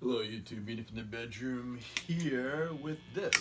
Hello YouTube, Beanie from the bedroom here with this.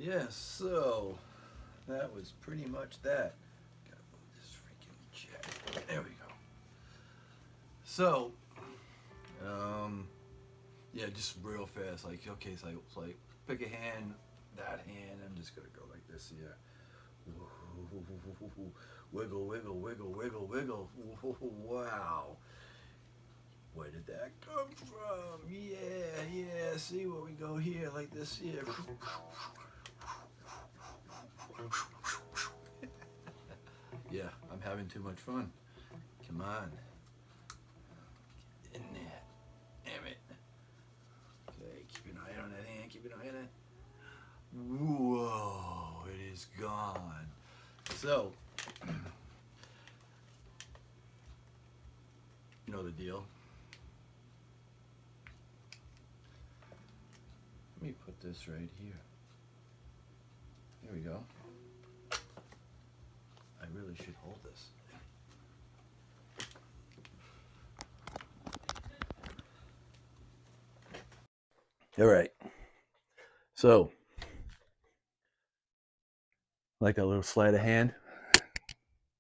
Yeah, so that was pretty much that. Gotta move this freaking jack. There we go. So, yeah, just real fast. Like, okay, it's like pick a hand, that hand. I'm just gonna go like this here. Wiggle, wiggle, wiggle, wiggle, wiggle. Wow. Where did that come from? Yeah. See where we go here, like this here. Yeah, I'm having too much fun. Come on. Get in there. Damn it. Okay, keep an eye on that hand. Keep an eye on it. Whoa, it is gone. So, you know the deal. Let me put this right here. Here we go. I really should hold this. All right. So, like a little sleight of hand.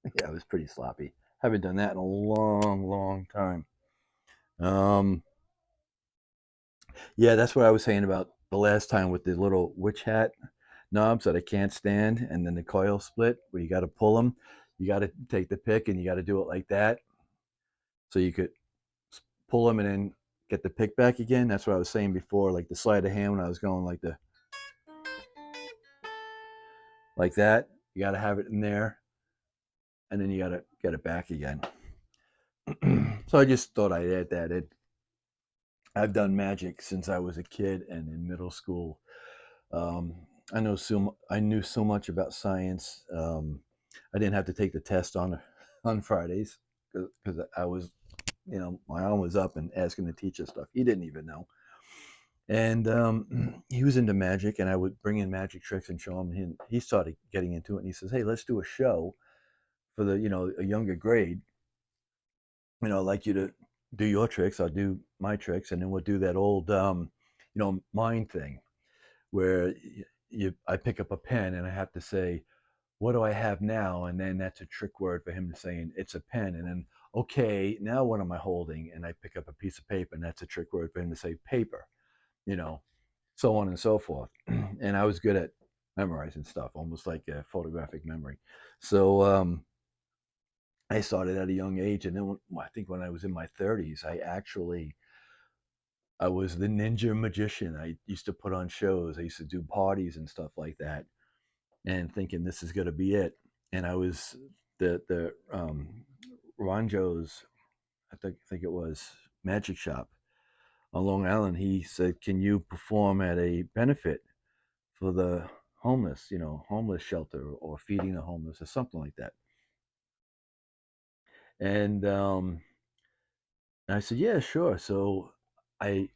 Yeah, it was pretty sloppy. Haven't done that in a long, long time. Um, yeah, that's what I was saying about the last time with the little witch hat knobs that I can't stand, and then the coil split where you got to pull them. You got to take the pick and you got to do it like that, so you could pull them and then get the pick back again. That's what I was saying before, like the sleight of hand when I was going like that. You got to have it in there, and then you got to get it back again. So I just thought I'd add that. I've done magic since I was a kid and in middle school. Um, I knew so much about science. I didn't have to take the test on on Fridays because I was, my arm was up and asking the teacher stuff. He didn't even know, and he was into magic, and I would bring in magic tricks and show him. He started getting into it, and he says, "Hey, let's do a show for the a younger grade. I'd like you to do your tricks. I'll do my tricks, and then we'll do that old mind thing where I pick up a pen and I have to say, what do I have now? And then that's a trick word for him to saying it's a pen. And then, okay, now what am I holding? And I pick up a piece of paper, and that's a trick word for him to say paper, you know, so on and so forth. And I was good at memorizing stuff, almost like a photographic memory. So I started at a young age. And then I think when I was in my 30s, I was the ninja magician. I used to put on shows. I used to do parties and stuff like that, and thinking this is going to be it. And I was the Ronjo's, I think it was magic shop on Long Island. He said, "Can you perform at a benefit for the homeless? Homeless shelter or feeding the homeless or something like that." And I said, "Yeah, sure." So I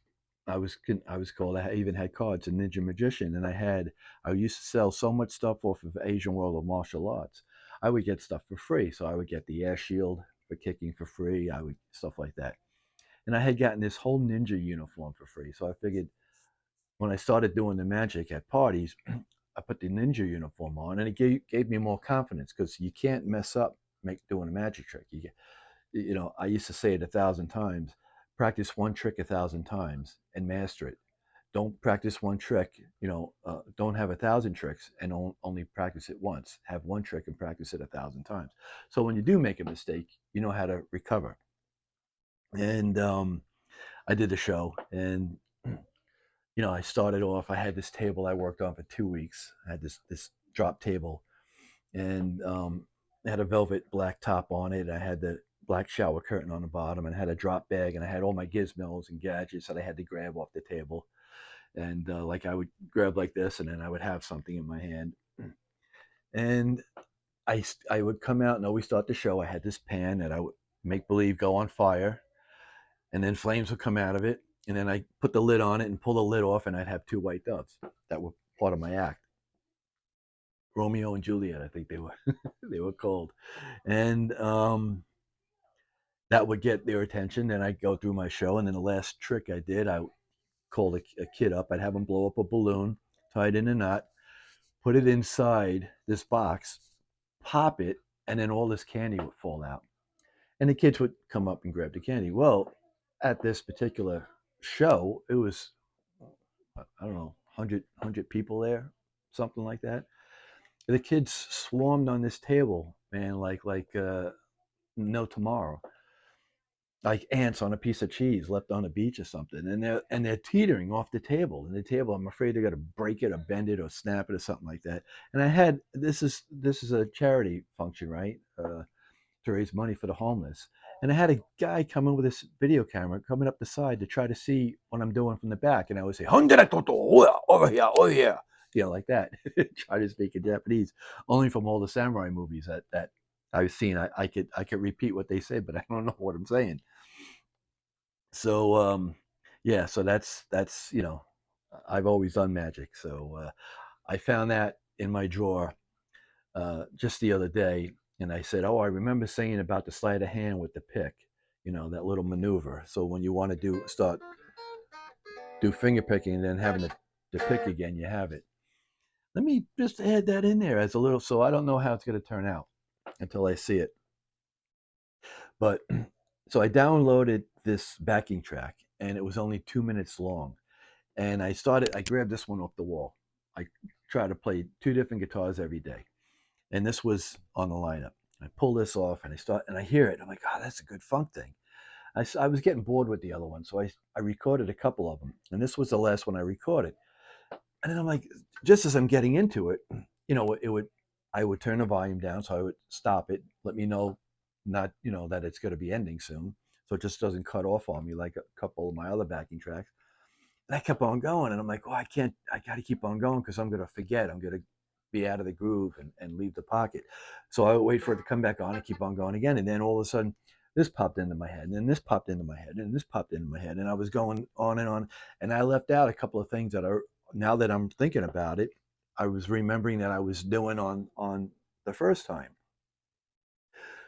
I was called. I even had cards, a ninja magician, and I used to sell so much stuff off of Asian World of Martial Arts. I would get stuff for free, so I would get the air shield for kicking for free. I would stuff like that, and I had gotten this whole ninja uniform for free. So I figured when I started doing the magic at parties, I put the ninja uniform on, and it gave me more confidence because you can't mess up doing a magic trick. I used to say it 1,000 times. Practice one trick 1,000 times and master it. Don't practice one trick. Don't have 1,000 tricks and only practice it once. Have one trick and practice it 1,000 times. So when you do make a mistake, you know how to recover. And I did the show, and I started off. I had this table I worked on for 2 weeks. I had this drop table, and it had a velvet black top on it. I had the black shower curtain on the bottom, and I had a drop bag, and I had all my gizmos and gadgets that I had to grab off the table. And like I would grab like this, and then I would have something in my hand, and I would come out and always start the show. I had this pan that I would make believe go on fire, and then flames would come out of it, and then I put the lid on it and pull the lid off, and I'd have two white doves that were part of my act. Romeo and Juliet, I think they were they were called, and that would get their attention. Then I'd go through my show, and then the last trick I did, I called a kid up. I'd have him blow up a balloon, tie it in a knot, put it inside this box, pop it, and then all this candy would fall out. And the kids would come up and grab the candy. Well, at this particular show, it was, I don't know, 100 people there, something like that. The kids swarmed on this table, man, like no tomorrow, like ants on a piece of cheese left on a beach or something, and they're teetering off the table. And the table, I'm afraid they're gonna break it or bend it or snap it or something like that. And I had this is a charity function, right? To raise money for the homeless. And I had a guy come in with this video camera coming up the side to try to see what I'm doing from the back. And I would say, over here, over here, like that. Try to speak in Japanese, only from all the samurai movies that I've seen. I could repeat what they say, but I don't know what I'm saying. So yeah, so that's I've always done magic. So I found that in my drawer just the other day, and I said, "Oh, I remember saying about the sleight of hand with the pick, that little maneuver. So when you want to do finger picking and then having to pick again, you have it. Let me just add that in there as a little. So I don't know how it's going to turn out until I see it. But so I downloaded this backing track, and it was only 2 minutes long. And I grabbed this one off the wall. I try to play two different guitars every day, and this was on the lineup. I pull this off, and I hear it. I'm like, oh, that's a good funk thing. I was getting bored with the other one, so I recorded a couple of them, and this was the last one I recorded. And then I'm like, just as I'm getting into it, I would turn the volume down, so I would stop it, let me know, not that it's going to be ending soon, so it just doesn't cut off on me like a couple of my other backing tracks. And I kept on going, and I'm like, oh, I got to keep on going because I'm going to forget. I'm going to be out of the groove and leave the pocket. So I would wait for it to come back on and keep on going again. And then all of a sudden, this popped into my head, and then this popped into my head, and this popped into my head. And I was going on and on. And I left out a couple of things that are, now that I'm thinking about it, I was remembering that I was doing on the first time.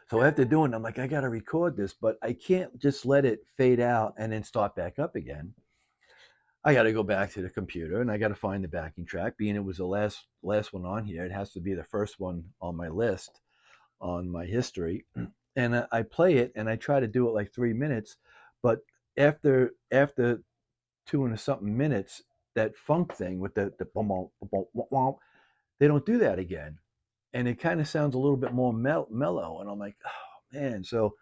So after doing it, I'm like, I got to record this, but I can't just let it fade out and then start back up again. I got to go back to the computer and I got to find the backing track. Being it was the last one on here, it has to be the first one on my list on my history. And I play it and I try to do it like 3 minutes, but after two and something minutes, that funk thing with the bum, bum, bum, bum, bum, they don't do that again, and it kind of sounds a little bit more mellow. And I'm like, oh man! So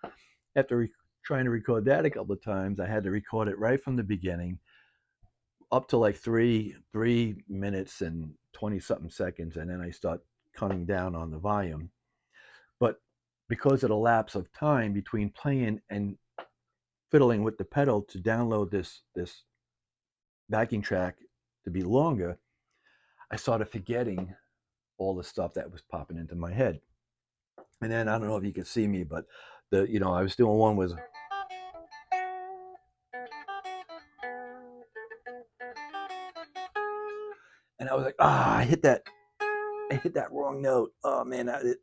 after trying to record that a couple of times, I had to record it right from the beginning up to like three minutes and 20 something seconds, and then I start cutting down on the volume. But because of the lapse of time between playing and fiddling with the pedal to download this backing track to be longer, I started forgetting all the stuff that was popping into my head. And then I don't know if you could see me, but I was doing one with, and I was like, I hit that wrong note. Oh man, it's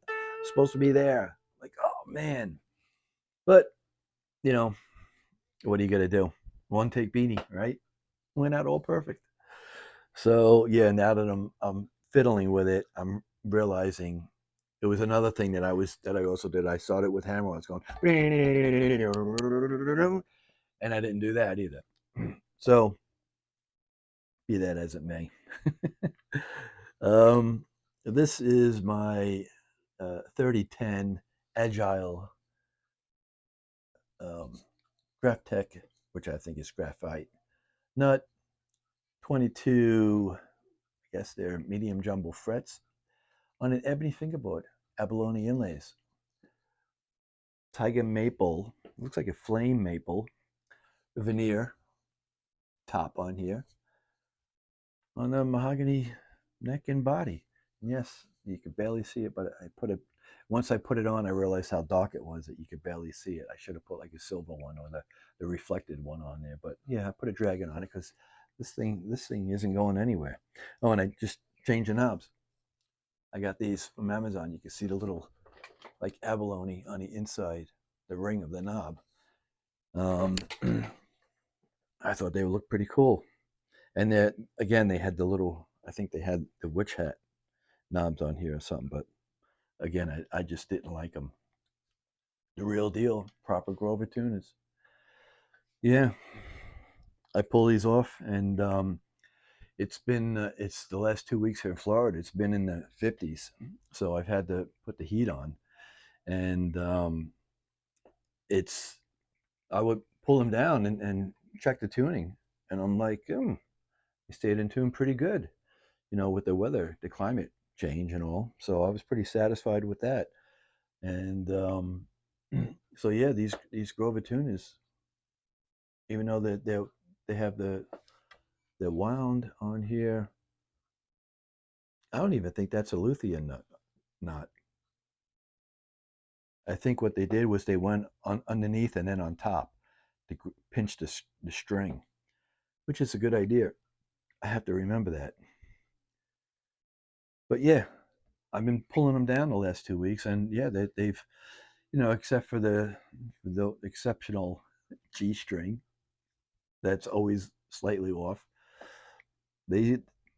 supposed to be there. Like, oh man. But you know, what are you gonna do? One take beanie, right? Went out all perfect. So yeah, now that I'm fiddling with it, I'm realizing it was another thing that I also did. I started with hammer. I was going, and I didn't do that either. So be that as it may. um, this is my 3010 Agile um, Graph Tech, which I think is graphite nut, 22, I guess they're medium jumbo frets on an ebony fingerboard, abalone inlays, tiger maple, looks like a flame maple veneer top on here, on a mahogany neck and body. Yes, you could barely see it, but once I put it on, I realized how dark it was that you could barely see it. I should have put like a silver one or the reflected one on there. But yeah, I put a dragon on it because this thing isn't going anywhere. Oh, and I just changed the knobs. I got these from Amazon. You can see the little like abalone on the inside, the ring of the knob. Um, I thought they would look pretty cool. And then again, they had the little. I think they had the witch hat knobs on here or something. But again, I just didn't like them. The real deal, proper Grover tuners. Yeah, I pull these off, and it's the last 2 weeks here in Florida. It's been in the 50s, so I've had to put the heat on, and it's I would pull them down and check the tuning, and I'm like, they stayed in tune pretty good, with the weather, the climate change and all. So I was pretty satisfied with that. And so yeah, these Grover tuners, even though they have the wound on here, I don't even think that's a Luthien nut. Not. I think what they did was they went on underneath and then on top to pinch the string, which is a good idea. I have to remember that. But yeah, I've been pulling them down the last 2 weeks, and yeah, they've except for the exceptional G string that's always slightly off, they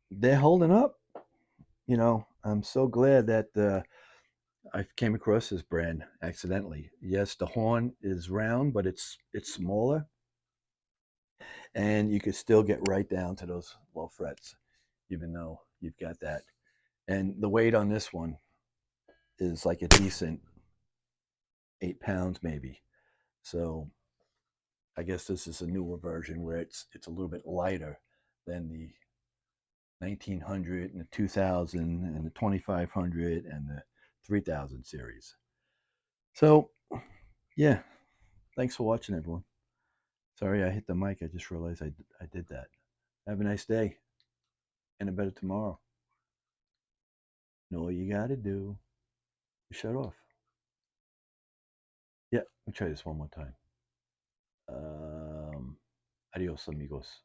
they're holding up. I'm so glad that I came across this brand accidentally. Yes, the horn is round, but it's smaller, and you could still get right down to those low frets, even though you've got that. And the weight on this one is like a decent 8 pounds, maybe. So I guess this is a newer version where it's a little bit lighter than the 1900 and the 2000 and the 2500 and the 3000 series. So yeah, thanks for watching, everyone. Sorry I hit the mic. I just realized I did that. Have a nice day and a better tomorrow. Know what you got to do. Shut off. Yeah, let me try this one more time. Adios, amigos.